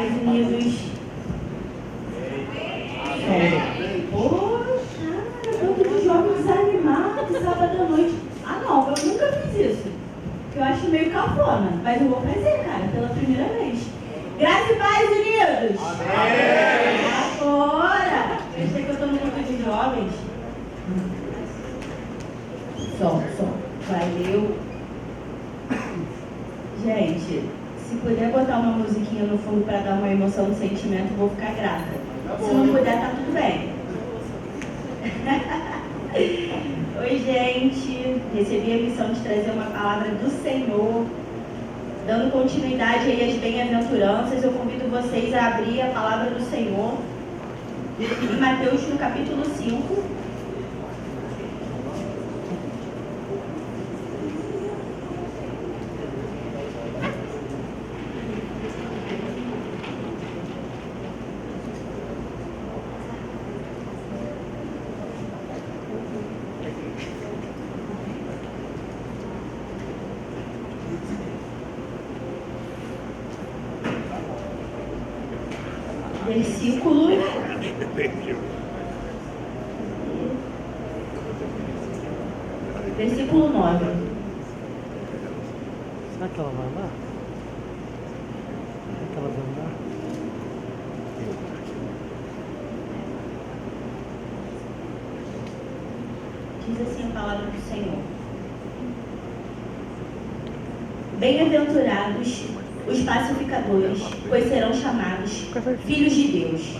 Pais Unidos. Poxa, tanto de jovens desanimados, sábado à noite. Ah não, eu nunca fiz isso. Eu acho meio cafona, mas eu vou fazer, cara, pela primeira vez. Graças e Pais Unidos! Amém! Agora! Eu sei que eu estou no grupo de jovens. Som. Valeu. Gente, se puder botar uma musiquinha no fundo para dar uma emoção no sentimento, vou ficar grata. Se não puder, tá tudo bem. Oi, gente. Recebi a missão de trazer uma palavra do Senhor. Dando continuidade aí às bem-aventuranças, eu convido vocês a abrir a palavra do Senhor em Mateus, no capítulo 5. Versículo 9. Será que ela vai lá? Será que ela vai lá? Diz assim a palavra do Senhor: Bem-aventurados os pacificadores, pois serão chamados filhos de Deus.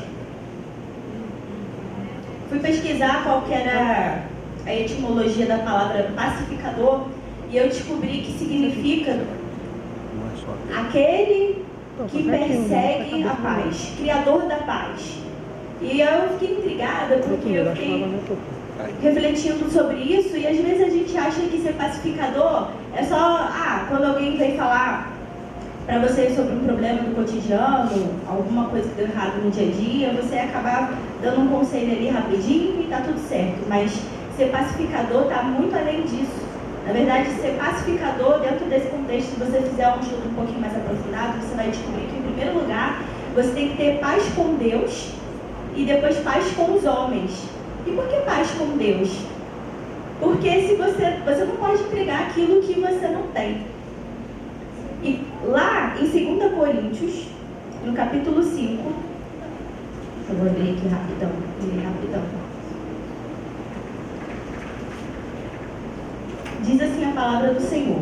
Fui pesquisar qual que era a etimologia da palavra pacificador e eu descobri que significa aquele que persegue a paz, criador da paz. E eu fiquei intrigada porque eu fiquei refletindo sobre isso e às vezes a gente acha que ser pacificador é só, quando alguém vem falar para você sobre um problema do cotidiano, alguma coisa que deu errado no dia a dia, você acabar dando um conselho ali rapidinho e tá tudo certo. Mas ser pacificador está muito além disso. Na verdade, ser pacificador, dentro desse contexto, se você fizer um estudo um pouquinho mais aprofundado, você vai descobrir que, em primeiro lugar, você tem que ter paz com Deus e depois paz com os homens. E por que paz com Deus? Porque se você não pode entregar aquilo que você não tem. E lá em 2 Coríntios, no capítulo 5, eu vou abrir aqui rapidão. Diz assim a palavra do Senhor,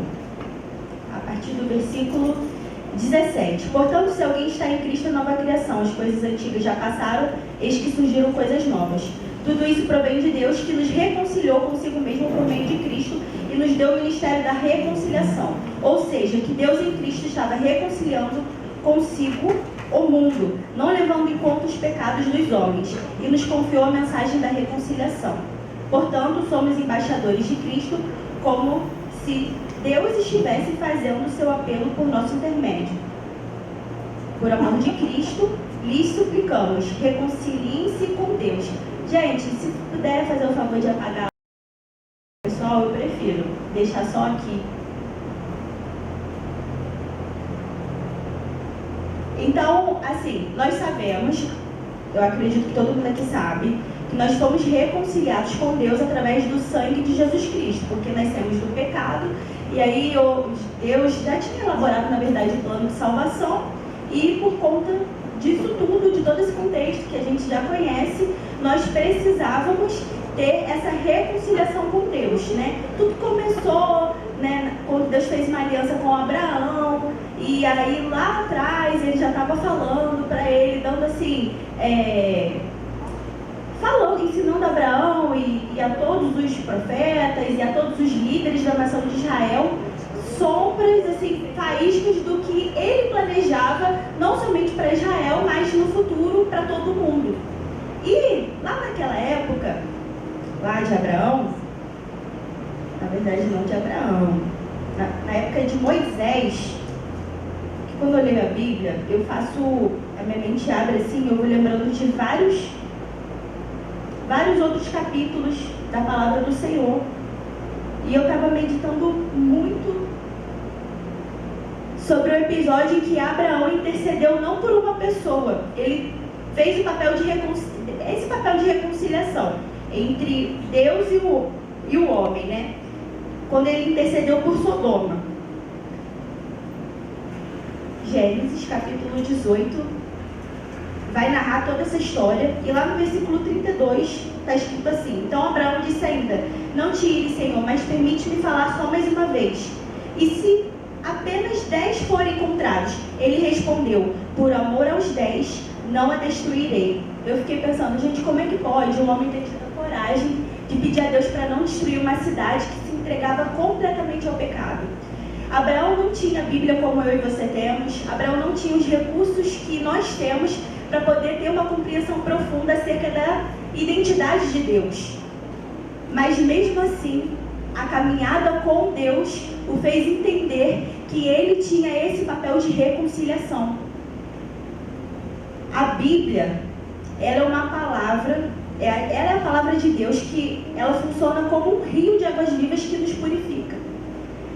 a partir do versículo 17. Portanto, se alguém está em Cristo, é nova criação. As coisas antigas já passaram, eis que surgiram coisas novas. Tudo isso provém de Deus, que nos reconciliou consigo mesmo por meio de Cristo e nos deu o ministério da reconciliação. Ou seja, que Deus em Cristo estava reconciliando consigo o mundo, não levando em conta os pecados dos homens, e nos confiou a mensagem da reconciliação. Portanto, somos embaixadores de Cristo, como se Deus estivesse fazendo o seu apelo por nosso intermédio. Por amor de Cristo, lhes suplicamos, reconciliem-se com Deus. Gente, se puder fazer o favor de apagar o pessoal, eu prefiro deixar só aqui. Então, assim, nós sabemos, eu acredito que todo mundo aqui sabe, que nós fomos reconciliados com Deus através do sangue de Jesus Cristo, porque nascemos do pecado, e aí Deus já tinha elaborado, na verdade, o plano de salvação, e por conta disso tudo, de todo esse contexto que a gente já conhece, nós precisávamos ter essa reconciliação com Deus, né? Tudo começou, né, quando Deus fez uma aliança com Abraão, e aí lá atrás ele já estava falando para ele, dando assim, ensinando a Abraão e a todos os profetas e a todos os líderes da nação de Israel, sombras, assim, faíscas do que ele planejava, não somente para Israel, mas no futuro para todo mundo. E lá naquela época, lá de Abraão, na verdade não de Abraão, na época de Moisés, que quando eu leio a Bíblia, a minha mente abre assim, eu vou lembrando de vários outros capítulos da palavra do Senhor. E eu estava meditando muito sobre o episódio em que Abraão intercedeu não por uma pessoa. Ele fez esse papel de reconciliação entre Deus e o homem, né? Quando ele intercedeu por Sodoma. Gênesis capítulo 18 vai narrar toda essa história, e lá no versículo 32 está escrito assim: então Abraão disse ainda: não te ires, Senhor, mas permite-me falar só mais uma vez. E se apenas 10 forem encontrados? Ele respondeu: por amor aos 10, não a destruirei. Eu fiquei pensando, gente, como é que pode um homem ter tido a coragem de pedir a Deus para não destruir uma cidade que se entregava completamente ao pecado? Abraão não tinha a Bíblia como eu e você temos. Abraão não tinha os recursos que nós temos para poder ter uma compreensão profunda acerca da identidade de Deus. Mas mesmo assim, a caminhada com Deus o fez entender que ele tinha esse papel de reconciliação. A Bíblia, ela é uma palavra, ela é a palavra de Deus, que ela funciona como um rio de águas vivas que nos purifica.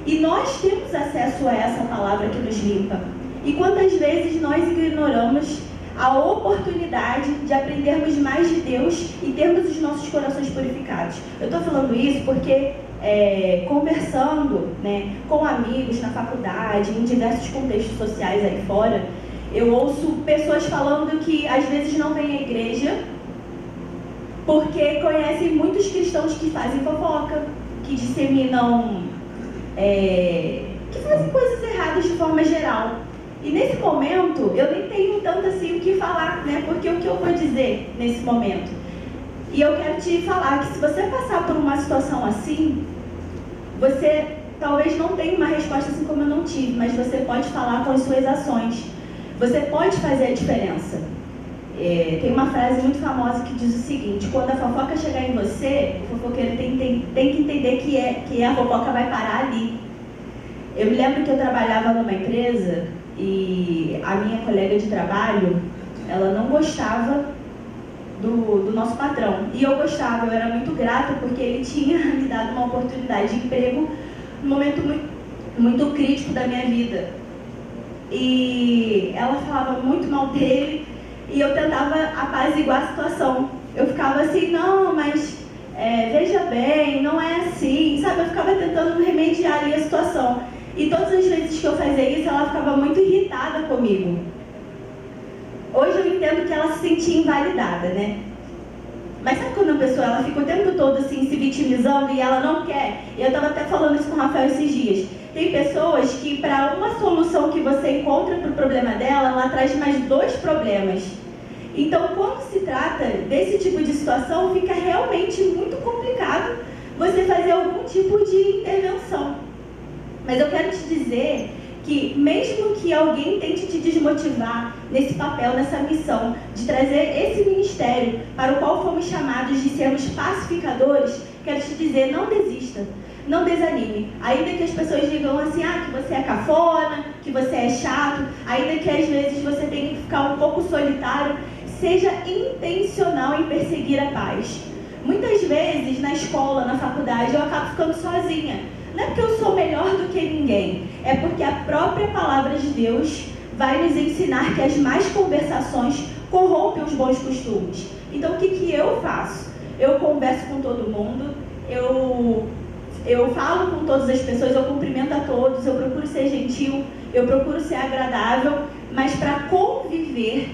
E nós temos acesso a essa palavra que nos limpa. E quantas vezes nós ignoramos a oportunidade de aprendermos mais de Deus e termos os nossos corações purificados? Eu estou falando isso porque, conversando, né, com amigos na faculdade, em diversos contextos sociais aí fora, eu ouço pessoas falando que às vezes não vêm à igreja porque conhecem muitos cristãos que fazem fofoca, que disseminam, que fazem coisas erradas de forma geral. E nesse momento, eu nem tenho tanto assim o que falar, né? Porque o que eu vou dizer nesse momento? E eu quero te falar que se você passar por uma situação assim, você talvez não tenha uma resposta assim como eu não tive, mas você pode falar com as suas ações. Você pode fazer a diferença. Tem uma frase muito famosa que diz o seguinte: quando a fofoca chegar em você, o fofoqueiro tem que entender que a fofoca vai parar ali. Eu me lembro que eu trabalhava numa empresa e a minha colega de trabalho, ela não gostava do nosso patrão. E eu gostava, eu era muito grata porque ele tinha me dado uma oportunidade de emprego num momento muito crítico da minha vida. E ela falava muito mal dele e eu tentava apaziguar a situação. Eu ficava assim, não, mas veja bem, não é assim, sabe? Eu ficava tentando remediar ali a situação. E todas as vezes que eu fazia isso, ela ficava muito irritada comigo. Hoje eu entendo que ela se sentia invalidada, né? Mas sabe quando a pessoa ela fica o tempo todo assim se vitimizando e ela não quer? Eu estava até falando isso com o Rafael esses dias. Tem pessoas que para uma solução que você encontra para o problema dela, ela traz mais 2 problemas. Então, quando se trata desse tipo de situação, fica realmente muito complicado você fazer algum tipo de intervenção. Mas eu quero te dizer que mesmo que alguém tente te desmotivar nesse papel, nessa missão de trazer esse ministério para o qual fomos chamados de sermos pacificadores, quero te dizer, não desista, não desanime. Ainda que as pessoas digam assim, que você é cafona, que você é chato, ainda que às vezes você tenha que ficar um pouco solitário, seja intencional em perseguir a paz. Muitas vezes na escola, na faculdade, eu acabo ficando sozinha. Não é porque eu sou melhor do que ninguém, é porque a própria palavra de Deus vai nos ensinar que as más conversações corrompem os bons costumes. Então o que eu faço? Eu converso com todo mundo, eu falo com todas as pessoas, eu cumprimento a todos, eu procuro ser gentil, eu procuro ser agradável, mas para conviver,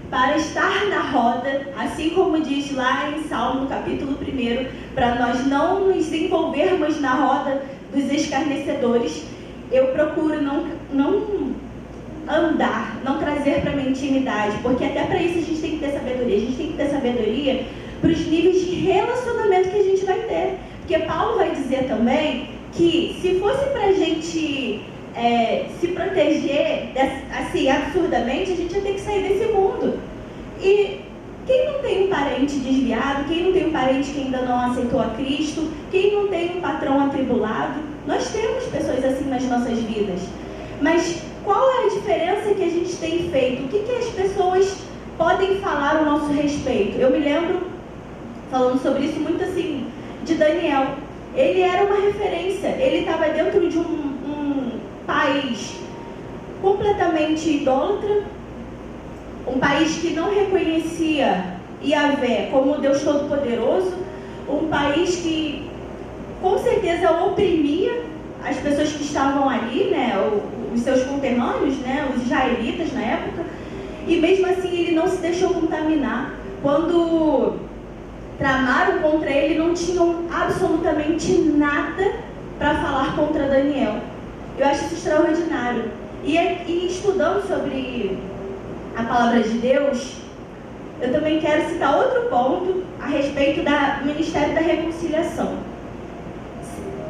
para estar na roda, assim como diz lá em Salmo, no capítulo 1, para nós não nos envolvermos na roda dos escarnecedores, eu procuro não andar, não trazer para minha intimidade, porque até para isso a gente tem que ter sabedoria. A gente tem que ter sabedoria para os níveis de relacionamento que a gente vai ter. Porque Paulo vai dizer também que se fosse para a gente se proteger assim absurdamente, a gente ia ter que sair desse mundo. E quem não tem um parente desviado, quem não tem um parente que ainda não aceitou a Cristo, quem não tem um patrão atribulado, nós temos pessoas assim nas nossas vidas. Mas qual é a diferença que a gente tem feito? O que as pessoas podem falar ao nosso respeito? Eu me lembro, falando sobre isso muito assim, de Daniel. Ele era uma referência, ele estava dentro de um país completamente idólatra, um país que não reconhecia Yahvé como Deus Todo-Poderoso, um país que com certeza oprimia as pessoas que estavam ali, né, os seus conterrâneos, né, os israelitas na época, e mesmo assim ele não se deixou contaminar. Quando tramaram contra ele, não tinham absolutamente nada para falar contra Daniel. Eu acho isso extraordinário. E estudando sobre a palavra de Deus, eu também quero citar outro ponto a respeito do Ministério da Reconciliação.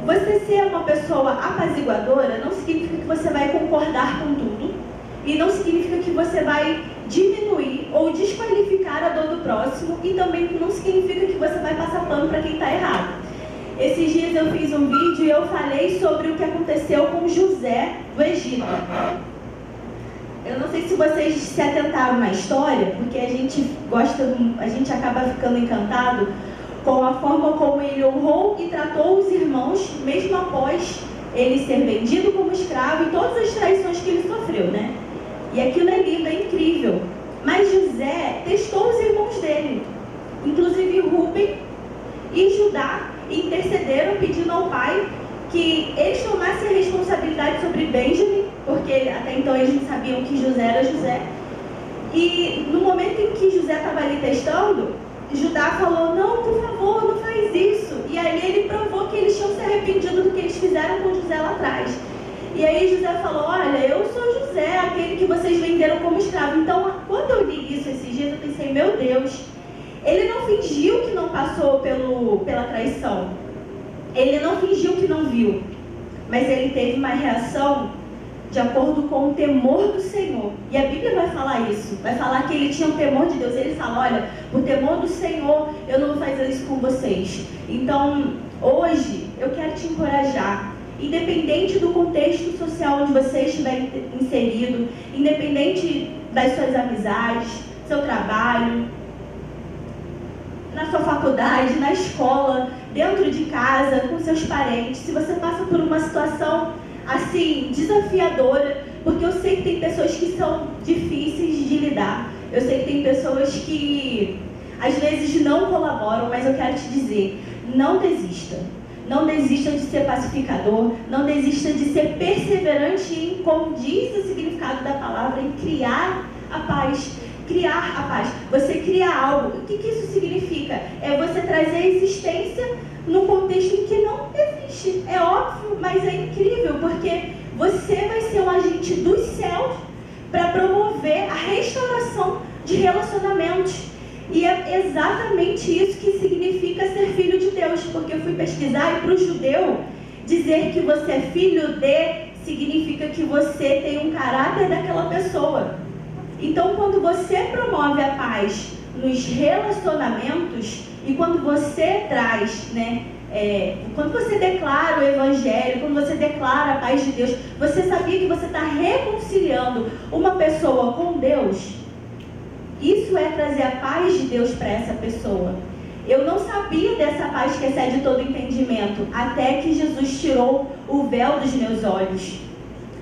Você ser uma pessoa apaziguadora não significa que você vai concordar com tudo, e não significa que você vai diminuir ou desqualificar a dor do próximo, e também não significa que você vai passar pano para quem está errado. Esses dias eu fiz um vídeo e eu falei sobre o que aconteceu com José do Egito. Eu não sei se vocês se atentaram na história, porque a gente acaba ficando encantado com a forma como ele honrou e tratou os irmãos, mesmo após ele ser vendido como escravo e todas as traições que ele sofreu, né? E aquilo é lindo, é incrível. Mas José testou os irmãos dele, inclusive Rúben e Judá, intercederam pedindo ao pai que eles tomassem a responsabilidade sobre Benjamim, porque até então eles não sabiam que José era José. E no momento em que José estava ali testando, Judá falou: não, por favor, não faz isso. E aí ele provou que eles tinham se arrependido do que eles fizeram com José lá atrás. E aí José falou: olha, eu sou José, aquele que vocês venderam como escravo. Então, quando eu li isso esses dias, eu pensei: meu Deus, ele não fingiu que não passou pela traição. Ele não fingiu que não viu. Mas ele teve uma reação de acordo com o temor do Senhor. E a Bíblia vai falar isso. Vai falar que ele tinha o temor de Deus. Ele fala: olha, por temor do Senhor, eu não vou fazer isso com vocês. Então, hoje, eu quero te encorajar. Independente do contexto social onde você estiver inserido, independente das suas amizades, seu trabalho, na sua faculdade, na escola, dentro de casa, com seus parentes, se você passa por uma situação assim, desafiadora, porque eu sei que tem pessoas que são difíceis de lidar, eu sei que tem pessoas que às vezes não colaboram, mas eu quero te dizer: não desista. Não desista de ser pacificador, não desista de ser perseverante em, como diz o significado da palavra, em criar a paz. Criar a paz. Você cria algo. O que isso significa? É você trazer a existência num contexto em que não existe. É óbvio, mas é incrível, porque você vai ser um agente dos céus para promover a restauração de relacionamentos. E é exatamente isso que significa ser filho de Deus, porque eu fui pesquisar e para o judeu, dizer que você é filho de significa que você tem um caráter daquela pessoa. Então, quando você promove a paz nos relacionamentos e quando você traz, quando você declara o Evangelho, quando você declara a paz de Deus, você sabia que você está reconciliando uma pessoa com Deus? Isso é trazer a paz de Deus para essa pessoa. Eu não sabia dessa paz que excede todo entendimento, até que Jesus tirou o véu dos meus olhos.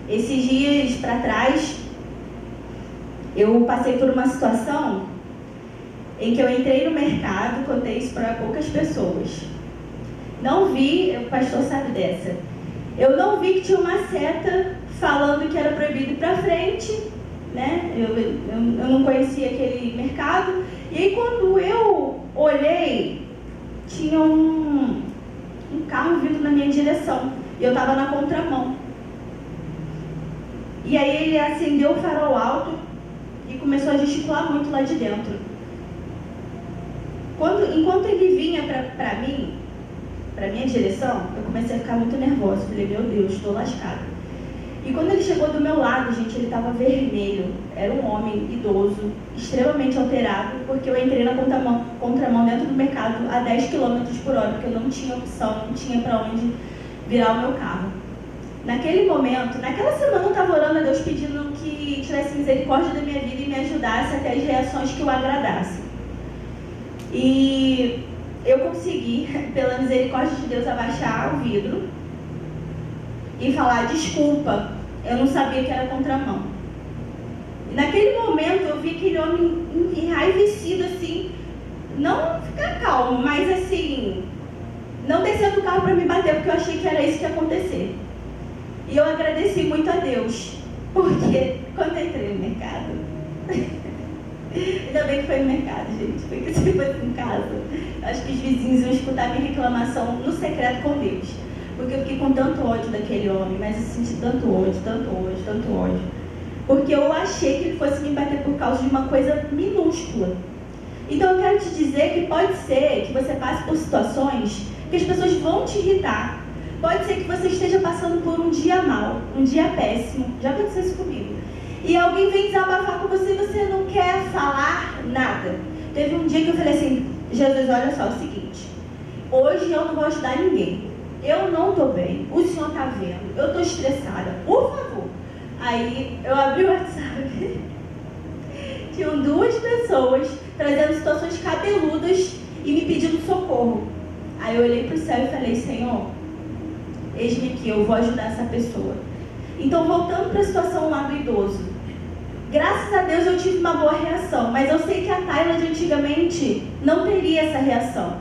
Esses dias para trás, eu passei por uma situação em que eu entrei no mercado, contei isso para poucas pessoas. Não vi, o pastor sabe dessa, eu não vi que tinha uma seta falando que era proibido ir para frente, né? Eu não conhecia aquele mercado. E aí quando eu olhei, tinha um carro vindo na minha direção. E eu estava na contramão. E aí ele acendeu o farol alto e começou a gesticular muito lá de dentro. Enquanto ele vinha para mim, para minha direção, eu comecei a ficar muito nervosa. Falei: meu Deus, estou lascada. E quando ele chegou do meu lado, gente, ele estava vermelho. Era um homem idoso, extremamente alterado, porque eu entrei na contramão dentro do mercado a 10 km por hora, porque eu não tinha opção, não tinha para onde virar o meu carro. Naquele momento, naquela semana eu estava orando a Deus pedindo que tivesse misericórdia da minha vida e me ajudasse a ter as reações que o agradassem. E eu consegui, pela misericórdia de Deus, abaixar o vidro e falar: desculpa, eu não sabia que era contramão. E naquele momento eu vi aquele homem enraivecido assim, não ficar calmo, mas assim, não descer do carro para me bater, porque eu achei que era isso que ia acontecer. E eu agradeci muito a Deus, porque quando eu entrei no mercado, ainda bem que foi no mercado, gente, porque se fosse em casa, acho que os vizinhos iam escutar minha reclamação no secreto com Deus, porque eu fiquei com tanto ódio daquele homem, mas eu senti tanto ódio, porque eu achei que ele fosse me bater por causa de uma coisa minúscula. Então eu quero te dizer que pode ser que você passe por situações que as pessoas vão te irritar. Pode ser que você esteja passando por um dia mau, um dia péssimo. Já aconteceu isso comigo. E alguém vem desabafar com você e você não quer falar nada. Teve um dia que eu falei assim, Jesus, olha só, é o seguinte, hoje eu não vou ajudar ninguém. Eu não estou bem, o senhor está vendo, eu estou estressada, por favor. Aí eu abri o WhatsApp, tinham 2 pessoas trazendo situações cabeludas e me pedindo socorro. Aí eu olhei para o céu e falei, Senhor, eis-me aqui, eu vou ajudar essa pessoa. Então, voltando para a situação lá do idoso, graças a Deus eu tive uma boa reação, mas eu sei que a Tayla de antigamente não teria essa reação.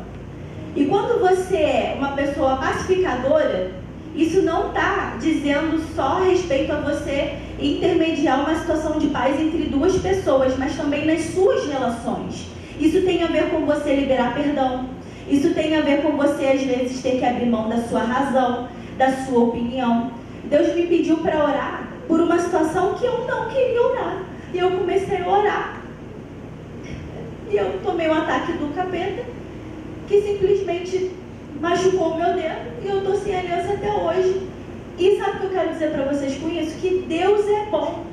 E quando você é uma pessoa pacificadora, isso não está dizendo só a respeito a você intermediar uma situação de paz entre 2 pessoas, mas também nas suas relações. Isso tem a ver com você liberar perdão. Isso tem a ver com você, às vezes, ter que abrir mão da sua razão, da sua opinião. Deus me pediu para orar por uma situação que eu não queria orar. E eu comecei a orar. E eu tomei um ataque do capeta, que simplesmente machucou o meu dedo, e eu estou sem aliança até hoje. E sabe o que eu quero dizer para vocês com isso? Que Deus é bom.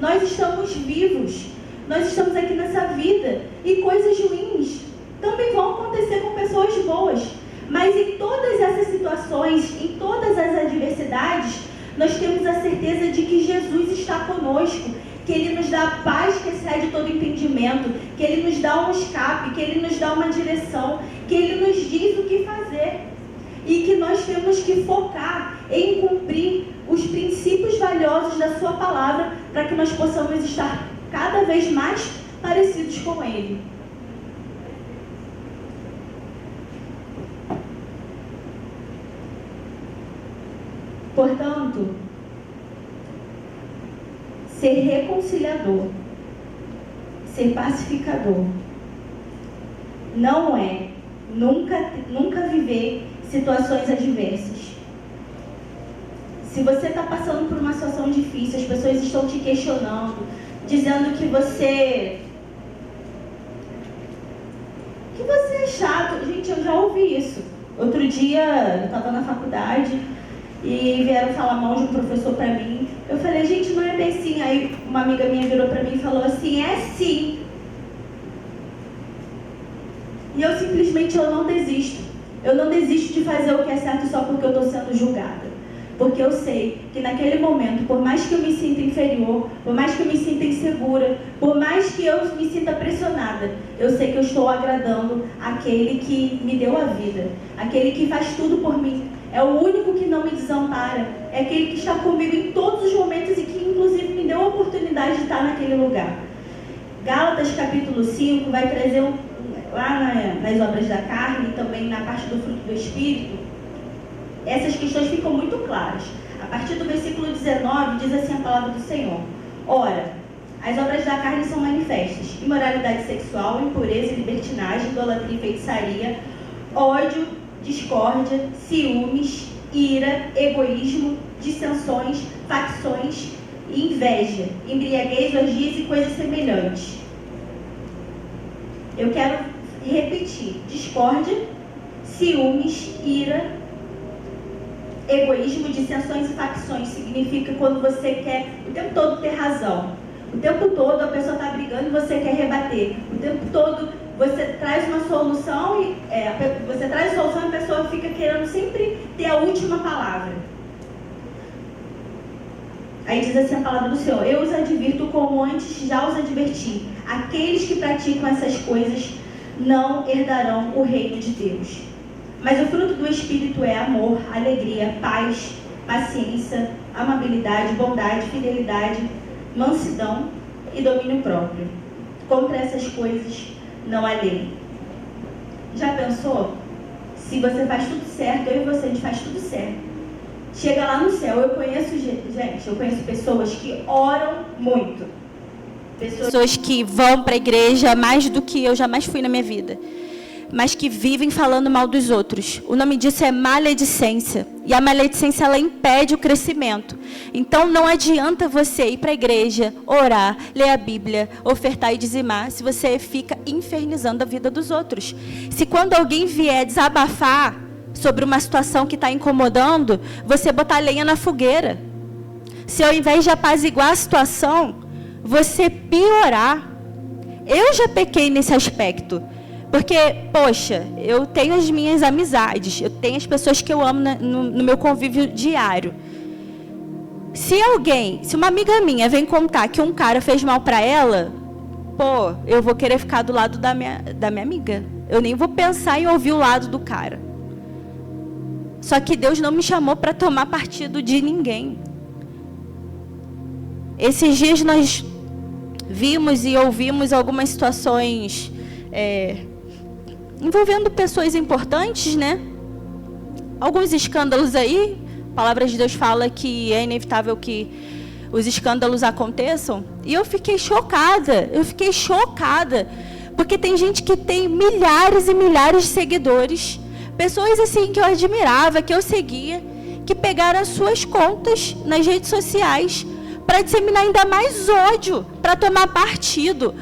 Nós estamos vivos. Nós estamos aqui nessa vida. E coisas ruins também vão acontecer com pessoas boas. Mas em todas essas situações, em todas as adversidades, nós temos a certeza de que Jesus está conosco, que Ele nos dá a paz que excede todo entendimento, que Ele nos dá um escape, que Ele nos dá uma direção, que Ele nos diz o que fazer. E que nós temos que focar em cumprir os princípios valiosos da Sua palavra, para que nós possamos estar cada vez mais parecidos com Ele. Portanto, ser reconciliador, ser pacificador, não é nunca viver situações adversas. Se você está passando por uma situação difícil, as pessoas estão te questionando, dizendo que você é chato. Gente, eu já ouvi isso. Outro dia, eu estava na faculdade e vieram falar mal de um professor para mim. Eu falei, gente, não é bem assim. Aí uma amiga minha virou para mim e falou assim, é sim. E eu simplesmente não desisto. Eu não desisto de fazer o que é certo só porque eu estou sendo julgada. Porque eu sei que naquele momento, por mais que eu me sinta inferior, por mais que eu me sinta insegura, por mais que eu me sinta pressionada, eu sei que eu estou agradando aquele que me deu a vida, aquele que faz tudo por mim. É o único que não me desampara, é aquele que está comigo em todos os momentos e que inclusive me deu a oportunidade de estar naquele lugar. Gálatas capítulo 5 vai trazer lá nas obras da carne e também na parte do fruto do Espírito, essas questões ficam muito claras. A partir do versículo 19 diz assim a palavra do Senhor: ora, as obras da carne são manifestas: imoralidade sexual, impureza, libertinagem, idolatria e feitiçaria, ódio, discórdia, ciúmes, ira, egoísmo, dissensões, facções, inveja, embriaguez, orgias e coisas semelhantes. Eu quero repetir: discórdia, ciúmes, ira, egoísmo, dissensões e facções. Significa quando você quer o tempo todo ter razão. O tempo todo a pessoa está brigando e você quer rebater. O tempo todo você traz uma solução e você traz a solução e a pessoa fica querendo sempre ter a última palavra. Aí diz assim a palavra do Senhor: eu os advirto como antes já os adverti. Aqueles que praticam essas coisas não herdarão o reino de Deus. Mas o fruto do Espírito é amor, alegria, paz, paciência, amabilidade, bondade, fidelidade, mansidão e domínio próprio. Contra essas coisas não há lei. Já pensou? Se você faz tudo certo, eu e você, a gente faz tudo certo. Chega lá no céu, eu conheço pessoas que oram muito. Pessoas que vão para a igreja mais do que eu jamais fui na minha vida. Mas que vivem falando mal dos outros. O nome disso é maledicência. E a maledicência, ela impede o crescimento. Então, não adianta você ir para a igreja, orar, ler a Bíblia, ofertar e dizimar, se você fica infernizando a vida dos outros. Se quando alguém vier desabafar sobre uma situação que está incomodando, você botar lenha na fogueira. Se ao invés de apaziguar a situação, você piorar. Eu já pequei nesse aspecto. Porque, poxa, eu tenho as minhas amizades, eu tenho as pessoas que eu amo no meu convívio diário. Se uma amiga minha vem contar que um cara fez mal para ela, eu vou querer ficar do lado da minha amiga. Eu nem vou pensar em ouvir o lado do cara. Só que Deus não me chamou para tomar partido de ninguém. Esses dias nós vimos e ouvimos algumas situações envolvendo pessoas importantes, né? Alguns escândalos aí. A palavra de Deus fala que é inevitável que os escândalos aconteçam. E eu fiquei chocada. Porque tem gente que tem milhares e milhares de seguidores. Pessoas assim que eu admirava, que eu seguia, que pegaram as suas contas nas redes sociais para disseminar ainda mais ódio, para tomar partido.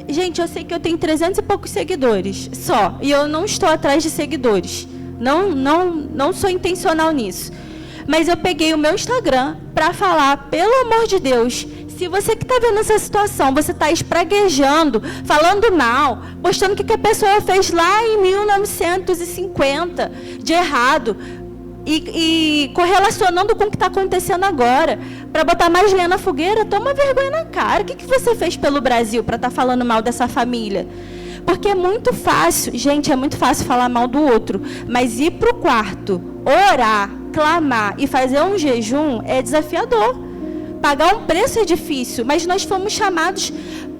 Gente, eu sei que eu tenho 300 e poucos seguidores só, e eu não estou atrás de seguidores. Não sou intencional nisso. Mas eu peguei o meu Instagram para falar, pelo amor de Deus, se você que está vendo essa situação, você está espraguejando, falando mal, postando o que a pessoa fez lá em 1950 de errado, e correlacionando com o que está acontecendo agora, para botar mais lenha na fogueira, toma vergonha na cara. O que você fez pelo Brasil para estar falando mal dessa família? Porque é muito fácil, gente, é muito fácil falar mal do outro, mas ir para o quarto, orar, clamar e fazer um jejum é desafiador. Pagar um preço é difícil, mas nós fomos chamados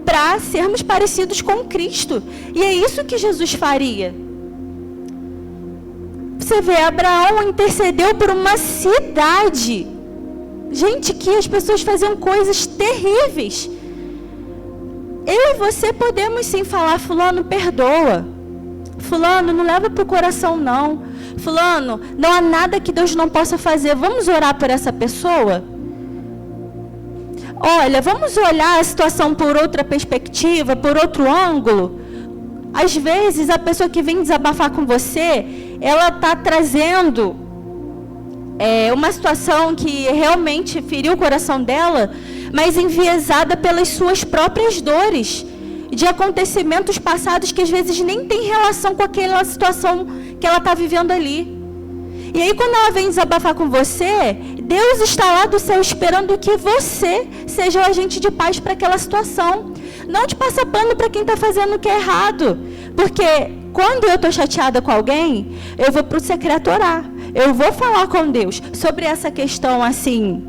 para sermos parecidos com Cristo. E é isso que Jesus faria. Você vê, Abraão intercedeu por uma cidade. Gente, que as pessoas faziam coisas terríveis. Eu e você podemos sim falar, fulano, perdoa. Fulano, não leva para o coração não. Fulano, não há nada que Deus não possa fazer. Vamos orar por essa pessoa? Olha, vamos olhar a situação por outra perspectiva, por outro ângulo. Às vezes, a pessoa que vem desabafar com você, ela está trazendo uma situação que realmente feriu o coração dela, mas enviesada pelas suas próprias dores, de acontecimentos passados que às vezes nem tem relação com aquela situação que ela está vivendo ali. E aí, quando ela vem desabafar com você, Deus está lá do céu esperando que você seja o agente de paz para aquela situação. Não te passa pano para quem está fazendo o que é errado. Porque quando eu estou chateada com alguém, eu vou para o secreto orar. Eu vou falar com Deus sobre essa questão assim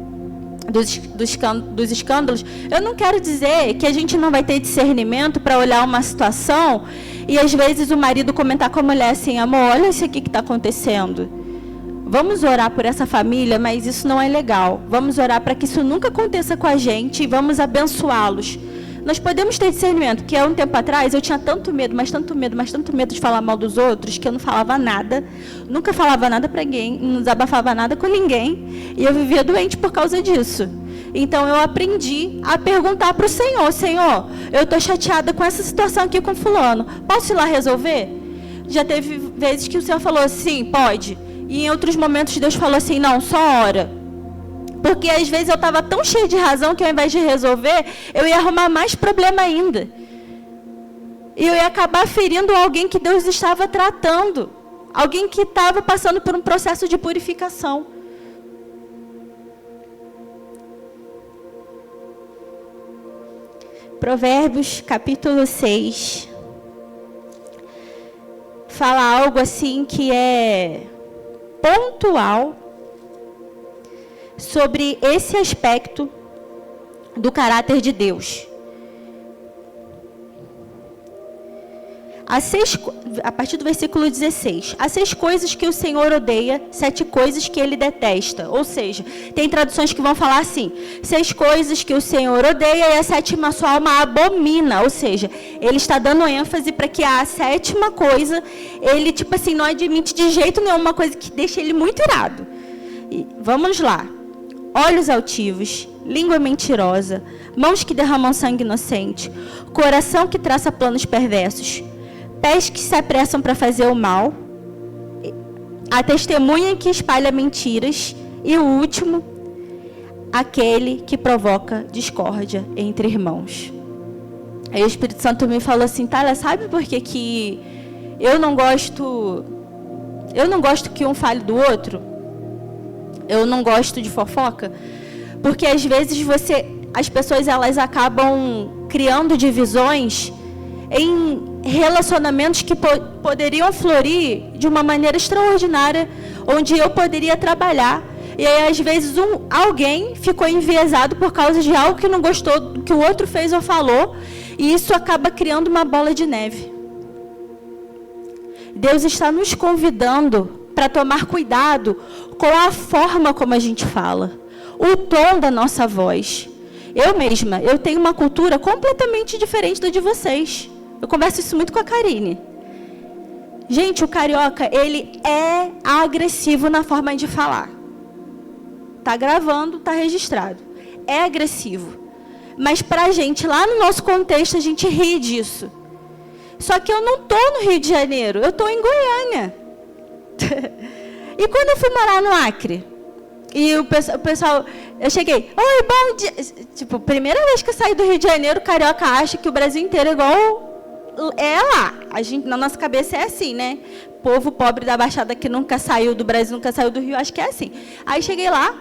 dos escândalos. Eu não quero dizer que a gente não vai ter discernimento para olhar uma situação e às vezes o marido comentar com a mulher assim, amor, olha isso aqui que está acontecendo. Vamos orar por essa família, mas isso não é legal. Vamos orar para que isso nunca aconteça com a gente e vamos abençoá-los. Nós podemos ter discernimento, que há um tempo atrás eu tinha tanto medo de falar mal dos outros, que eu não falava nada, nunca falava nada para ninguém, não desabafava nada com ninguém, e eu vivia doente por causa disso. Então eu aprendi a perguntar para o Senhor, Senhor, eu estou chateada com essa situação aqui com fulano, posso ir lá resolver? Já teve vezes que o Senhor falou assim, pode, e em outros momentos Deus falou assim, não, só ora. Porque às vezes eu estava tão cheia de razão que ao invés de resolver, eu ia arrumar mais problema ainda. E eu ia acabar ferindo alguém que Deus estava tratando. Alguém que estava passando por um processo de purificação. Provérbios capítulo 6. Fala algo assim que é pontual sobre esse aspecto do caráter de Deus. a partir do versículo 16. Há 6 coisas que o Senhor odeia, 7 coisas que ele detesta. Ou seja, tem traduções que vão falar assim: 6 coisas que o Senhor odeia e a 7ª sua alma abomina. Ou seja, ele está dando ênfase para que a 7ª coisa, ele tipo assim, não admite de jeito nenhum, uma coisa que deixa ele muito irado. E, vamos lá. Olhos altivos, língua mentirosa, mãos que derramam sangue inocente, coração que traça planos perversos, pés que se apressam para fazer o mal, a testemunha que espalha mentiras e o último, aquele que provoca discórdia entre irmãos. Aí o Espírito Santo me falou assim: Thalia, sabe por que eu não gosto que um fale do outro? Eu não gosto de fofoca? Porque às vezes as pessoas elas acabam criando divisões em relacionamentos que poderiam florir de uma maneira extraordinária, onde eu poderia trabalhar. E aí, às vezes, alguém ficou enviesado por causa de algo que não gostou do que o outro fez ou falou, e isso acaba criando uma bola de neve. Deus está nos convidando para tomar cuidado com a forma como a gente fala, o tom da nossa voz. Eu tenho uma cultura completamente diferente da de vocês. Eu converso isso muito com a Karine. Gente, o carioca, ele é agressivo na forma de falar. Tá gravando, tá registrado. É agressivo. Mas pra gente, lá no nosso contexto, a gente ri disso. Só que eu não tô no Rio de Janeiro, eu tô em Goiânia. E quando eu fui morar no Acre, e o pessoal, eu cheguei, oi, bom dia. Tipo, primeira vez que eu saí do Rio de Janeiro, o carioca acha que o Brasil inteiro é igual é lá. A gente, na nossa cabeça é assim, né? Povo pobre da Baixada que nunca saiu do Brasil, nunca saiu do Rio, acho que é assim. Aí cheguei lá,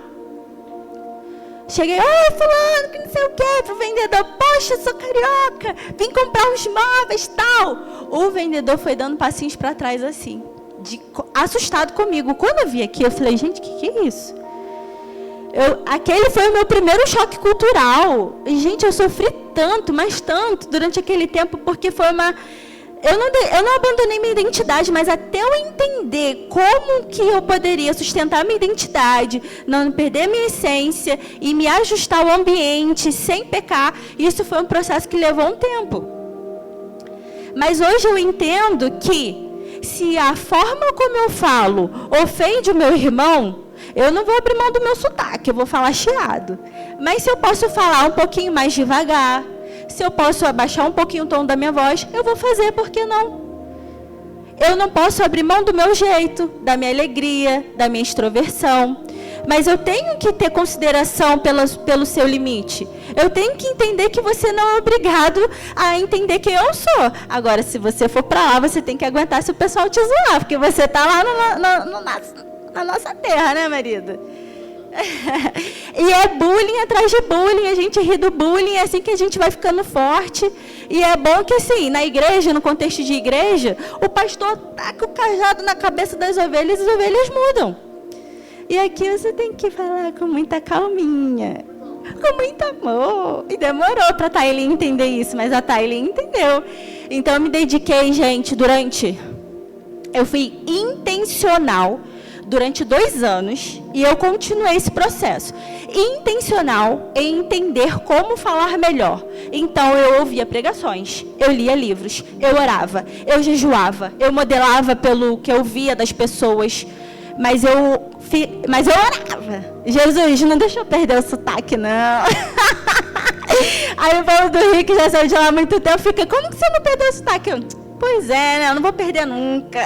oi, fulano, que não sei o quê, pro vendedor, poxa, eu sou carioca, vim comprar uns móveis, tal. O vendedor foi dando passinhos para trás assim, assustado comigo. Quando eu vi aqui, eu falei, gente, que é isso? Aquele foi o meu primeiro choque cultural. E, gente, eu sofri tanto, mas tanto, durante aquele tempo, porque foi uma... Eu não abandonei minha identidade, mas até eu entender como que eu poderia sustentar minha identidade, não perder minha essência e me ajustar ao ambiente sem pecar, isso foi um processo que levou um tempo. Mas hoje eu entendo que se a forma como eu falo ofende o meu irmão, eu não vou abrir mão do meu sotaque, eu vou falar chiado. Mas se eu posso falar um pouquinho mais devagar, se eu posso abaixar um pouquinho o tom da minha voz, eu vou fazer, por que não? Eu não posso abrir mão do meu jeito, da minha alegria, da minha extroversão. Mas eu tenho que ter consideração pelo seu limite. Eu tenho que entender que você não é obrigado a entender quem eu sou. Agora, se você for para lá, você tem que aguentar se o pessoal te zoar, porque você está lá na nossa terra, né, marido? E é bullying atrás de bullying, a gente ri do bullying, é assim que a gente vai ficando forte. E é bom que assim, na igreja, no contexto de igreja, o pastor taca o cajado na cabeça das ovelhas e as ovelhas mudam. E aqui você tem que falar com muita calminha, com muito amor. E demorou para a Thailin entender isso, mas a Thailin entendeu. Então eu me dediquei, gente, eu fui intencional durante 2 anos, e eu continuei esse processo. Intencional em entender como falar melhor. Então, eu ouvia pregações, eu lia livros, eu orava, eu jejuava, eu modelava pelo que eu via das pessoas, mas eu orava. Jesus, não deixa eu perder o sotaque, não. Aí o povo do Rio, que já saiu de lá há muito tempo, fica, como que você não perdeu o sotaque? Pois é, né? Eu não vou perder nunca.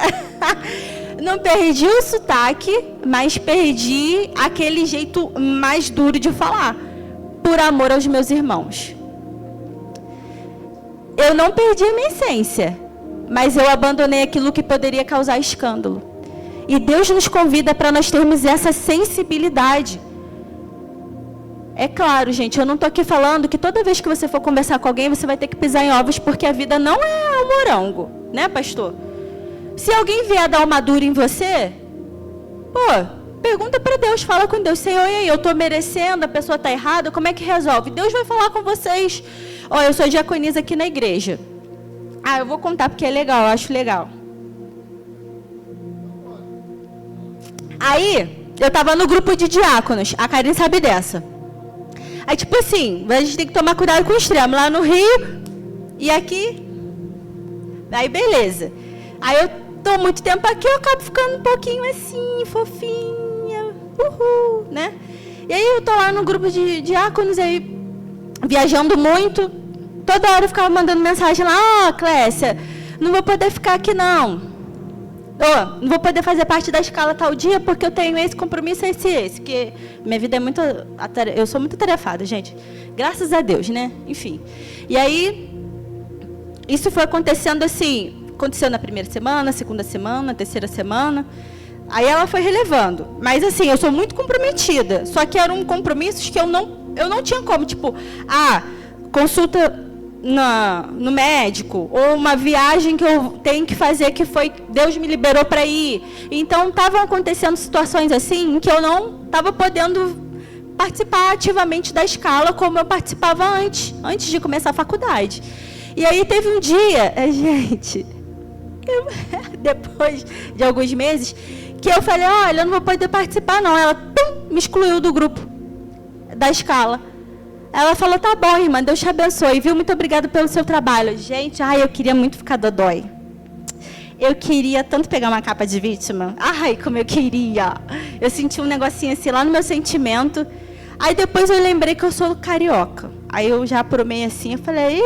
Não perdi o sotaque, mas perdi aquele jeito mais duro de falar, por amor aos meus irmãos. Eu não perdi a minha essência, mas eu abandonei aquilo que poderia causar escândalo. E Deus nos convida para nós termos essa sensibilidade. É claro, gente, eu não estou aqui falando que toda vez que você for conversar com alguém, você vai ter que pisar em ovos, porque a vida não é um morango, né, pastor? Se alguém vier dar uma dura em você, pergunta para Deus, fala com Deus, Senhor, e aí, eu estou merecendo, a pessoa está errada, como é que resolve? Deus vai falar com vocês. Eu sou diaconisa aqui na igreja. Eu vou contar porque é legal, eu acho legal. Aí, eu tava no grupo de diáconos, a Karine sabe dessa. Aí, tipo assim, a gente tem que tomar cuidado com o extremo. Lá no Rio, e aqui, aí beleza. Aí eu tô muito tempo aqui, eu acabo ficando um pouquinho assim, fofinha, uhul, né? E aí eu tô lá no grupo de diáconos, aí, viajando muito. Toda hora eu ficava mandando mensagem lá, Clécia, não vou poder ficar aqui não. Não vou poder fazer parte da escala tal dia porque eu tenho esse compromisso, esse. Que minha vida é muito... Eu sou muito atarefada, gente. Graças a Deus, né? Enfim. E aí, isso foi acontecendo assim... Aconteceu na primeira semana, segunda semana, terceira semana. Aí ela foi relevando. Mas assim, eu sou muito comprometida. Só que eram compromissos que eu não tinha como. Tipo, consulta... no médico, ou uma viagem que eu tenho que fazer, que foi, Deus me liberou para ir. Então, estavam acontecendo situações assim, em que eu não estava podendo participar ativamente da escala, como eu participava antes de começar a faculdade. E aí, teve um dia, gente, depois de alguns meses, que eu falei, olha, eu não vou poder participar não. Ela, me excluiu do grupo, da escala. Ela falou, tá bom, irmã, Deus te abençoe, viu? Muito obrigada pelo seu trabalho. Gente, eu queria muito ficar dodói. Eu queria tanto pegar uma capa de vítima. Como eu queria. Eu senti um negocinho assim lá no meu sentimento. Aí depois eu lembrei que eu sou carioca. Aí eu já aprumei assim, eu falei,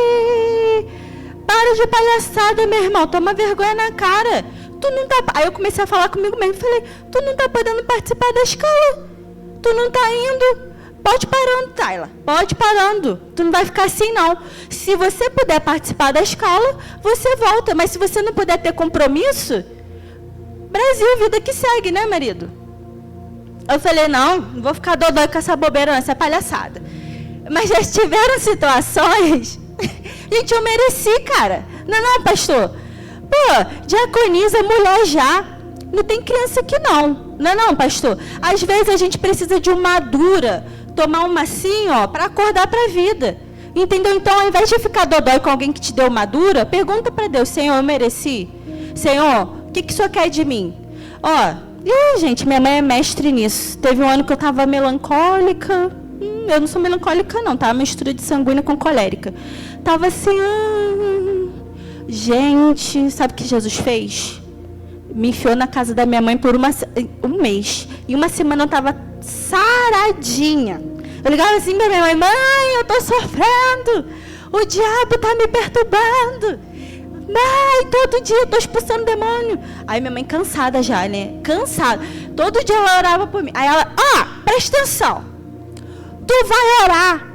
para de palhaçada, meu irmão, toma vergonha na cara. Tu não tá... Aí eu comecei a falar comigo mesmo, falei, tu não tá podendo participar da escola. Tu não tá indo... Pode parando, Tayla. Pode parando. Tu não vai ficar assim, não. Se você puder participar da escala, você volta. Mas se você não puder ter compromisso, Brasil, vida que segue, né, marido? Eu falei, não vou ficar dodói com essa bobeira, não, essa palhaçada. Mas já tiveram situações... Gente, eu mereci, cara. Não, pastor. Diaconiza, mulher já. Não tem criança aqui, não. Não, pastor. Às vezes a gente precisa de uma dura... Tomar uma assim, para acordar para a vida. Entendeu? Então, ao invés de ficar dodói com alguém que te deu uma dura, pergunta para Deus, Senhor, eu mereci? Senhor, o que o Senhor quer de mim? Gente, minha mãe é mestre nisso. Teve um ano que eu estava melancólica. Eu não sou melancólica, não, tá? Uma mistura de sanguínea com colérica. Tava assim... Gente, sabe o que Jesus fez? Me enfiou na casa da minha mãe por um mês. E uma semana eu estava saradinha. Eu ligava assim para minha mãe, eu tô sofrendo. O diabo tá me perturbando. Mãe, todo dia eu tô expulsando demônio. Aí minha mãe cansada já, né? Cansada. Todo dia ela orava por mim. Aí ela, presta atenção. Tu vai orar.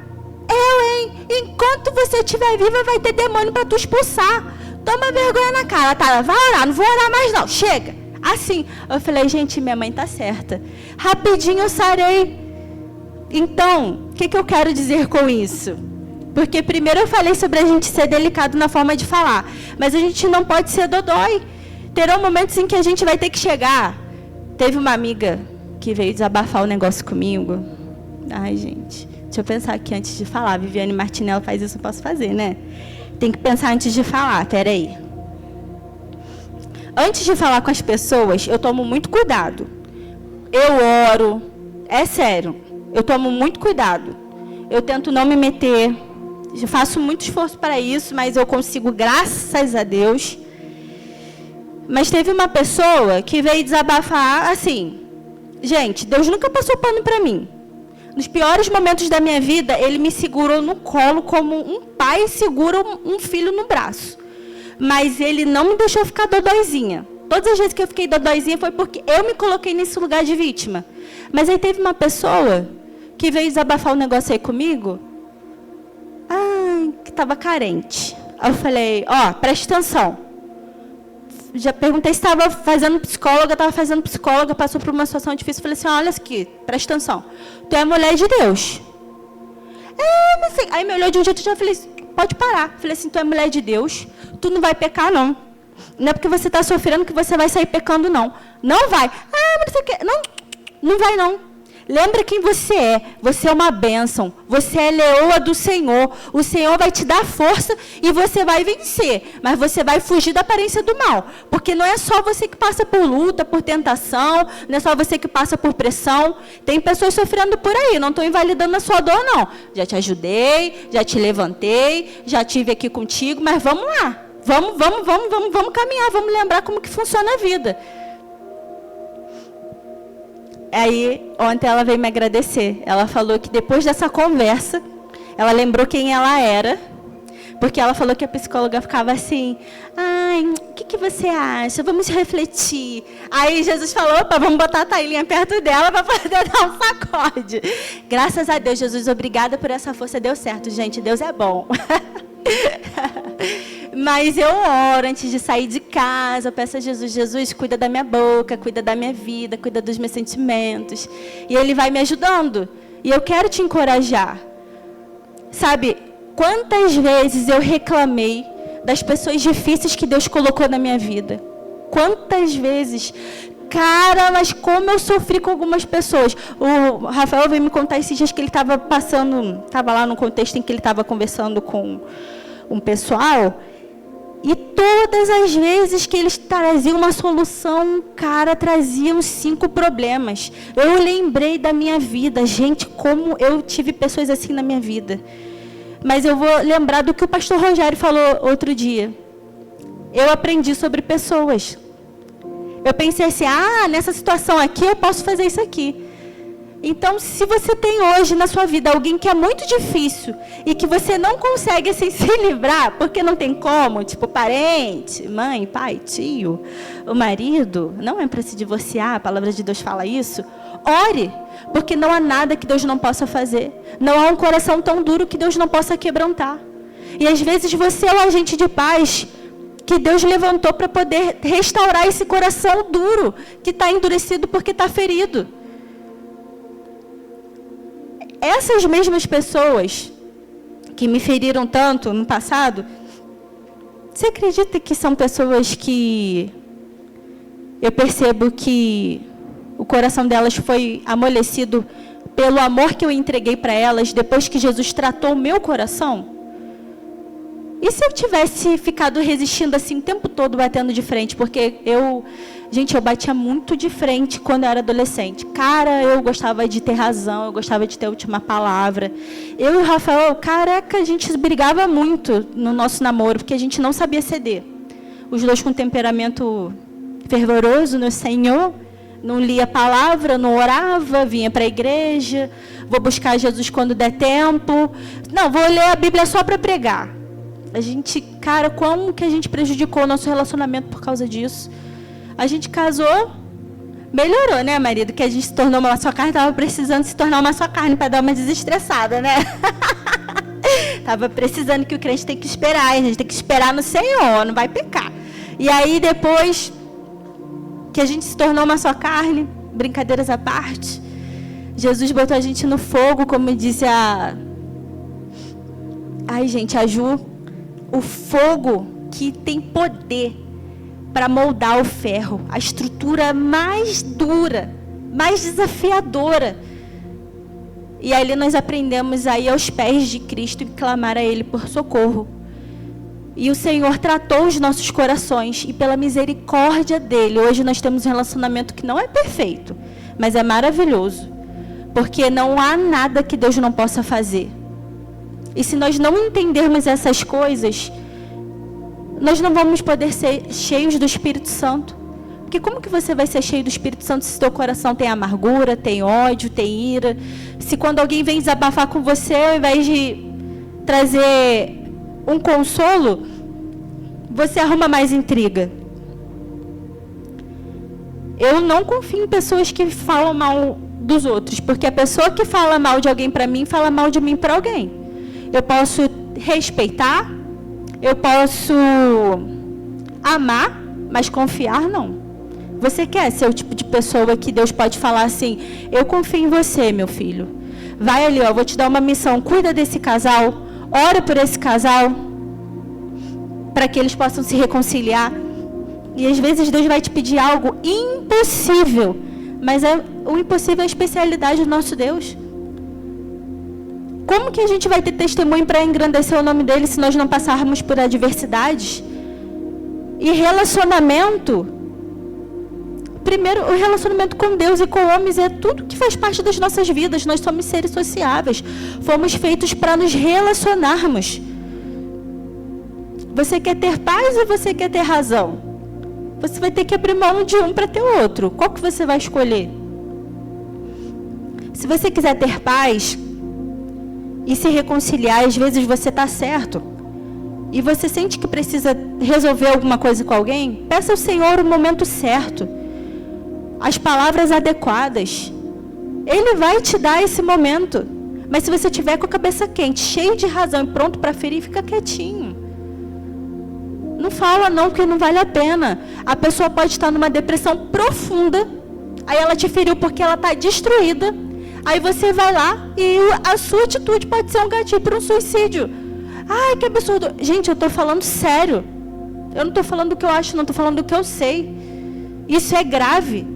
Enquanto você estiver viva, vai ter demônio para tu expulsar. Toma vergonha na cara, tá? Vai orar, não vou orar mais não, chega. Assim, eu falei, gente, minha mãe tá certa. Rapidinho eu sarei. Então, o que eu quero dizer com isso? Porque primeiro eu falei sobre a gente ser delicado na forma de falar. Mas a gente não pode ser dodói. Terão momentos em que a gente vai ter que chegar. Teve uma amiga que veio desabafar o negócio comigo. Gente, deixa eu pensar aqui antes de falar. Viviane Martinello faz isso, eu posso fazer, né? Tem que pensar antes de falar, peraí. Antes de falar com as pessoas, eu tomo muito cuidado. Eu oro, é sério, eu tomo muito cuidado. Eu tento não me meter, eu faço muito esforço para isso, mas eu consigo, graças a Deus. Mas teve uma pessoa que veio desabafar assim. Gente, Deus nunca passou pano para mim. Nos piores momentos da minha vida, Ele me segurou no colo como um pai segura um filho no braço. Mas Ele não me deixou ficar dodóizinha. Todas as vezes que eu fiquei dodóizinha foi porque eu me coloquei nesse lugar de vítima. Mas aí teve uma pessoa que veio desabafar o negócio aí comigo, que estava carente. Aí eu falei, presta atenção. Já perguntei se estava fazendo psicóloga, passou por uma situação difícil. Falei assim, olha aqui, presta atenção. Tu é mulher de Deus. Não sei. Aí me olhou de um jeito e já falei, pode parar. Falei assim, tu é mulher de Deus, tu não vai pecar, não. Não é porque você está sofrendo que você vai sair pecando, não. Não vai. Mas não sei o quê. Não vai, não. Lembra quem você é. Você é uma bênção. Você é leoa do Senhor. O Senhor vai te dar força e você vai vencer. Mas você vai fugir da aparência do mal. Porque não é só você que passa por luta, por tentação. Não é só você que passa por pressão. Tem pessoas sofrendo por aí. Não estou invalidando a sua dor, não. Já te ajudei, já te levantei, já estive aqui contigo. Mas vamos lá. Vamos caminhar. Vamos lembrar como que funciona a vida. Aí, ontem ela veio me agradecer. Ela falou que depois dessa conversa, ela lembrou quem ela era. Porque ela falou que a psicóloga ficava assim, ai, o que você acha? Vamos refletir. Aí Jesus falou, opa, vamos botar a Thailinha perto dela para poder dar um sacode. Graças a Deus, Jesus, obrigada por essa força. Deu certo, gente, Deus é bom. Mas eu oro antes de sair de casa, eu peço a Jesus, Jesus, cuida da minha boca, cuida da minha vida, cuida dos meus sentimentos. E Ele vai me ajudando. E eu quero te encorajar. Sabe, quantas vezes eu reclamei das pessoas difíceis que Deus colocou na minha vida? Quantas vezes? Cara, mas como eu sofri com algumas pessoas. O Rafael veio me contar esses dias que ele estava lá no contexto em que ele estava conversando com um pessoal. E todas as vezes que eles traziam uma solução, cara, traziam 5 problemas. Eu lembrei da minha vida. Gente, como eu tive pessoas assim na minha vida. Mas eu vou lembrar do que o pastor Rogério falou outro dia. Eu aprendi sobre pessoas. Eu pensei assim, nessa situação aqui eu posso fazer isso aqui. Então, se você tem hoje na sua vida alguém que é muito difícil e que você não consegue assim, se livrar, porque não tem como, tipo parente, mãe, pai, tio, o marido, não é para se divorciar, a palavra de Deus fala isso, ore, porque não há nada que Deus não possa fazer. Não há um coração tão duro que Deus não possa quebrantar. E às vezes você é o agente de paz que Deus levantou para poder restaurar esse coração duro, que está endurecido porque está ferido. Essas mesmas pessoas que me feriram tanto no passado, você acredita que são pessoas que eu percebo que o coração delas foi amolecido pelo amor que eu entreguei para elas depois que Jesus tratou o meu coração? E se eu tivesse ficado resistindo assim o tempo todo batendo de frente? Porque eu batia muito de frente quando eu era adolescente. Cara, eu gostava de ter razão, eu gostava de ter a última palavra. Eu e o Rafael, caraca, a gente brigava muito no nosso namoro, porque a gente não sabia ceder. Os dois com temperamento fervoroso no Senhor, não lia a palavra, não orava, vinha para a igreja, vou buscar Jesus quando der tempo. Não, vou ler a Bíblia só para pregar. A gente, cara, como que a gente prejudicou o nosso relacionamento por causa disso? A gente casou, melhorou, né, marido? Que a gente se tornou uma só carne, estava precisando se tornar uma só carne para dar uma desestressada, né? Estava precisando, que o crente tem que esperar, a gente tem que esperar no Senhor, não vai pecar. E aí, depois que a gente se tornou uma só carne, brincadeiras à parte, Jesus botou a gente no fogo, como disse a Ju, o fogo que tem poder para moldar o ferro, a estrutura mais dura, mais desafiadora. E ali nós aprendemos a ir aos pés de Cristo e clamar a Ele por socorro. E o Senhor tratou os nossos corações, e pela misericórdia dEle, hoje nós temos um relacionamento que não é perfeito, mas é maravilhoso, porque não há nada que Deus não possa fazer. E se nós não entendermos essas coisas, nós não vamos poder ser cheios do Espírito Santo. Porque como que você vai ser cheio do Espírito Santo se seu coração tem amargura, tem ódio, tem ira? Se quando alguém vem desabafar com você, ao invés de trazer um consolo, você arruma mais intriga. Eu não confio em pessoas que falam mal dos outros, porque a pessoa que fala mal de alguém para mim, fala mal de mim para alguém. Eu posso respeitar, eu posso amar, mas confiar não. Você quer ser o tipo de pessoa que Deus pode falar assim, eu confio em você, meu filho. Vai ali, vou te dar uma missão, cuida desse casal, ora por esse casal, para que eles possam se reconciliar. E às vezes Deus vai te pedir algo impossível, Mas o impossível é a especialidade do nosso Deus. Como que a gente vai ter testemunho para engrandecer o nome dele se nós não passarmos por adversidades? E relacionamento, primeiro, o relacionamento com Deus e com homens é tudo que faz parte das nossas vidas. Nós somos seres sociáveis. Fomos feitos para nos relacionarmos. Você quer ter paz ou você quer ter razão? Você vai ter que abrir mão de um para ter outro. Qual que você vai escolher? Se você quiser ter paz e se reconciliar, às vezes você está certo, e você sente que precisa resolver alguma coisa com alguém, peça ao Senhor o momento certo, as palavras adequadas. Ele vai te dar esse momento. Mas se você estiver com a cabeça quente, cheio de razão e pronto para ferir, fica quietinho. Não fala não, porque não vale a pena. A pessoa pode estar numa depressão profunda, aí ela te feriu porque ela está destruída, aí você vai lá e a sua atitude pode ser um gatilho para um suicídio. Ai, que absurdo. Gente, eu estou falando sério. Eu não estou falando do que eu acho, não estou falando do que eu sei. Isso é grave.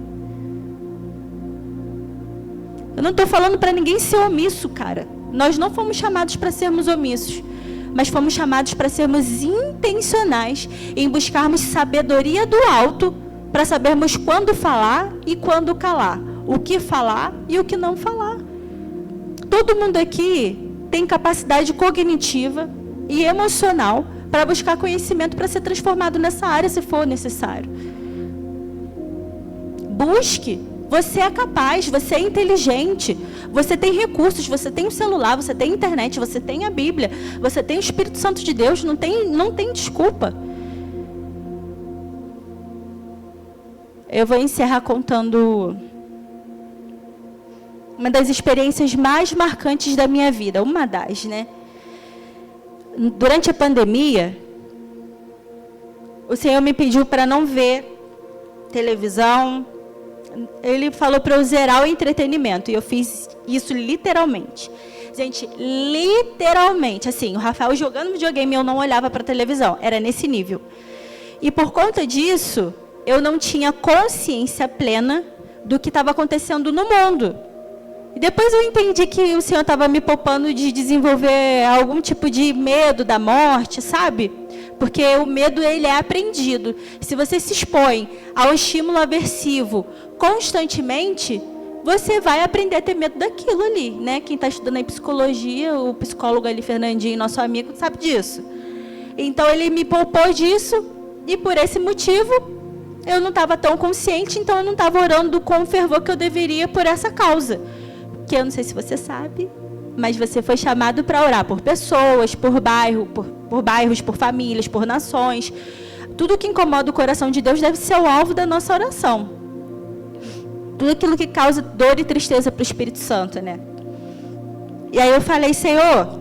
Eu não estou falando para ninguém ser omisso, cara. Nós não fomos chamados para sermos omissos, mas fomos chamados para sermos intencionais em buscarmos sabedoria do alto para sabermos quando falar e quando calar, o que falar e o que não falar. Todo mundo aqui tem capacidade cognitiva e emocional para buscar conhecimento para ser transformado nessa área, se for necessário. Busque. Você é capaz, você é inteligente, você tem recursos, você tem um celular, você tem internet, você tem a Bíblia, você tem o Espírito Santo de Deus, não tem desculpa. Eu vou encerrar contando uma das experiências mais marcantes da minha vida, uma das, né? Durante a pandemia, o Senhor me pediu para não ver televisão. Ele falou para eu zerar o entretenimento, e eu fiz isso literalmente. Gente, literalmente, assim, o Rafael jogando videogame, eu não olhava para a televisão, era nesse nível. E por conta disso, eu não tinha consciência plena do que estava acontecendo no mundo. E depois eu entendi que o Senhor estava me poupando de desenvolver algum tipo de medo da morte, sabe? Porque o medo, ele é aprendido. Se você se expõe ao estímulo aversivo constantemente, você vai aprender a ter medo daquilo ali, né? Quem está estudando em psicologia, o psicólogo ali, Fernandinho, nosso amigo, sabe disso. Então, ele me poupou disso, e por esse motivo, eu não estava tão consciente, então eu não estava orando com o fervor que eu deveria por essa causa. Que eu não sei se você sabe, mas você foi chamado para orar por pessoas, por bairros, por famílias, por nações. Tudo que incomoda o coração de Deus deve ser o alvo da nossa oração. Tudo aquilo que causa dor e tristeza para o Espírito Santo, né? E aí eu falei, Senhor,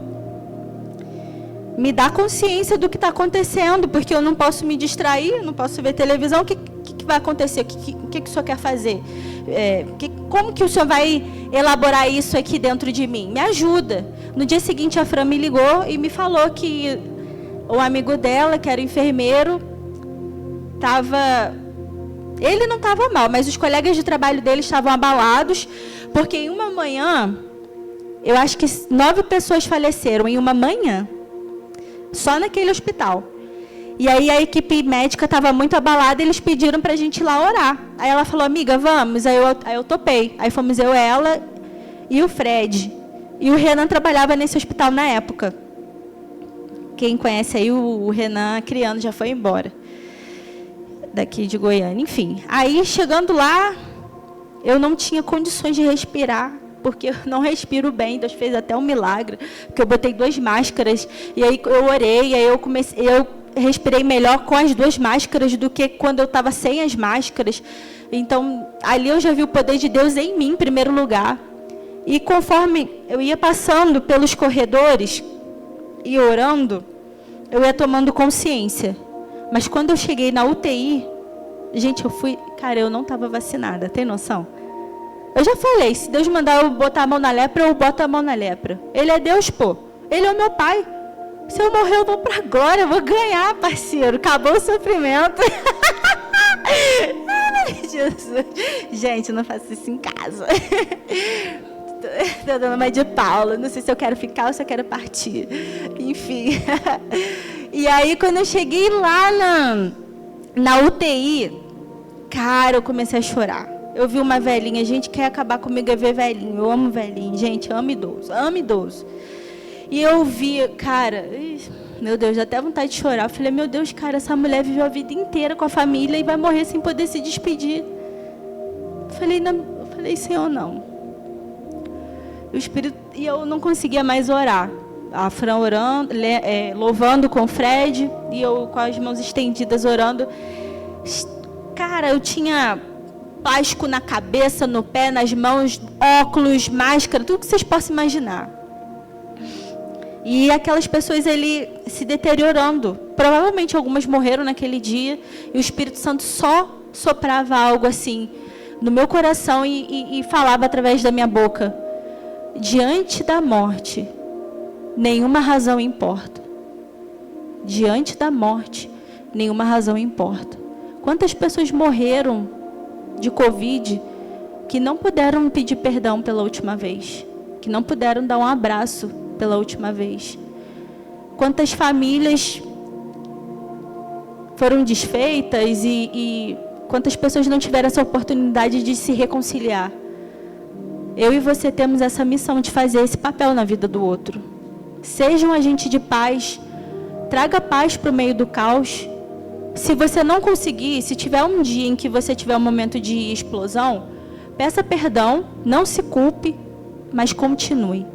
me dá consciência do que está acontecendo, porque eu não posso me distrair, não posso ver televisão. O que vai acontecer? O que o Senhor quer fazer? Como que o Senhor vai elaborar isso aqui dentro de mim? Me ajuda. No dia seguinte, a Fran me ligou e me falou que o amigo dela, que era enfermeiro, ele não estava mal, mas os colegas de trabalho dele estavam abalados, porque em uma manhã, eu acho que 9 pessoas faleceram em uma manhã, só naquele hospital. E aí a equipe médica estava muito abalada, e eles pediram para a gente ir lá orar. Aí ela falou, amiga, vamos. Aí eu topei. Aí fomos eu, ela e o Fred. E o Renan trabalhava nesse hospital na época. Quem conhece aí, o Renan, criando, já foi embora. Daqui de Goiânia, enfim. Aí, chegando lá, eu não tinha condições de respirar, porque eu não respiro bem. Deus fez até um milagre, porque eu botei 2 máscaras, e aí eu orei, e aí eu respirei melhor com as 2 máscaras do que quando eu estava sem as máscaras. Então, ali eu já vi o poder de Deus em mim, em primeiro lugar. E conforme eu ia passando pelos corredores e orando, eu ia tomando consciência. Mas quando eu cheguei na UTI, gente, eu não estava vacinada, tem noção? Eu já falei, se Deus mandar eu botar a mão na lepra, eu boto a mão na lepra. Ele é Deus, pô. Ele é o meu pai. Se eu morrer, eu vou para a glória, eu vou ganhar, parceiro. Acabou o sofrimento. Jesus. Gente, não faço isso em casa. Tô dando uma de Paulo. Não sei se eu quero ficar ou se eu quero partir. Enfim. E aí, quando eu cheguei lá na UTI, cara, eu comecei a chorar. Eu vi uma velhinha. Gente, quer acabar comigo é ver velhinho. Eu amo velhinho. Gente, amo idoso. Amo idoso. E eu vi, cara... Meu Deus, dá até vontade de chorar. Eu falei, meu Deus, cara, essa mulher viveu a vida inteira com a família e vai morrer sem poder se despedir. Eu falei, Senhor, não. O Espírito, e eu não conseguia mais orar. A Fran orando, louvando com o Fred, e eu com as mãos estendidas orando. Cara, eu tinha plasco na cabeça, no pé, nas mãos, óculos, máscara, tudo que vocês possam imaginar. E aquelas pessoas se deteriorando. Provavelmente algumas morreram naquele dia. E o Espírito Santo só soprava algo assim no meu coração e falava através da minha boca. Diante da morte, nenhuma razão importa. Diante da morte, nenhuma razão importa. Quantas pessoas morreram de Covid que não puderam pedir perdão pela última vez? Que não puderam dar um abraço pela última vez? Quantas famílias foram desfeitas e quantas pessoas não tiveram essa oportunidade de se reconciliar? Eu e você temos essa missão de fazer esse papel na vida do outro. Seja um agente de paz, traga paz para o meio do caos. Se você não conseguir, se tiver um dia em que você tiver um momento de explosão, peça perdão, não se culpe, mas continue.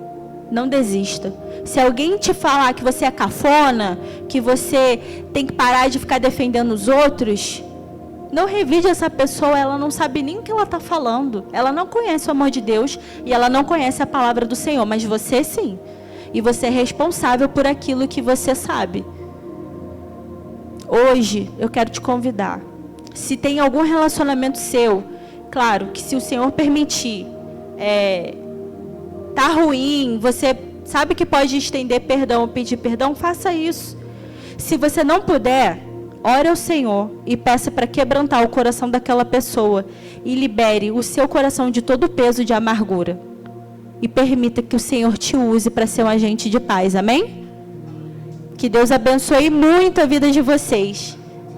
Não desista. Se alguém te falar que você é cafona, que você tem que parar de ficar defendendo os outros, não revide essa pessoa, ela não sabe nem o que ela está falando. Ela não conhece o amor de Deus e ela não conhece a palavra do Senhor, mas você sim. E você é responsável por aquilo que você sabe. Hoje, eu quero te convidar. Se tem algum relacionamento seu, claro que se o Senhor permitir, tá ruim, você sabe que pode estender perdão ou pedir perdão, faça isso. Se você não puder, ore ao Senhor e peça para quebrantar o coração daquela pessoa e libere o seu coração de todo o peso de amargura. E permita que o Senhor te use para ser um agente de paz, amém? Que Deus abençoe muito a vida de vocês.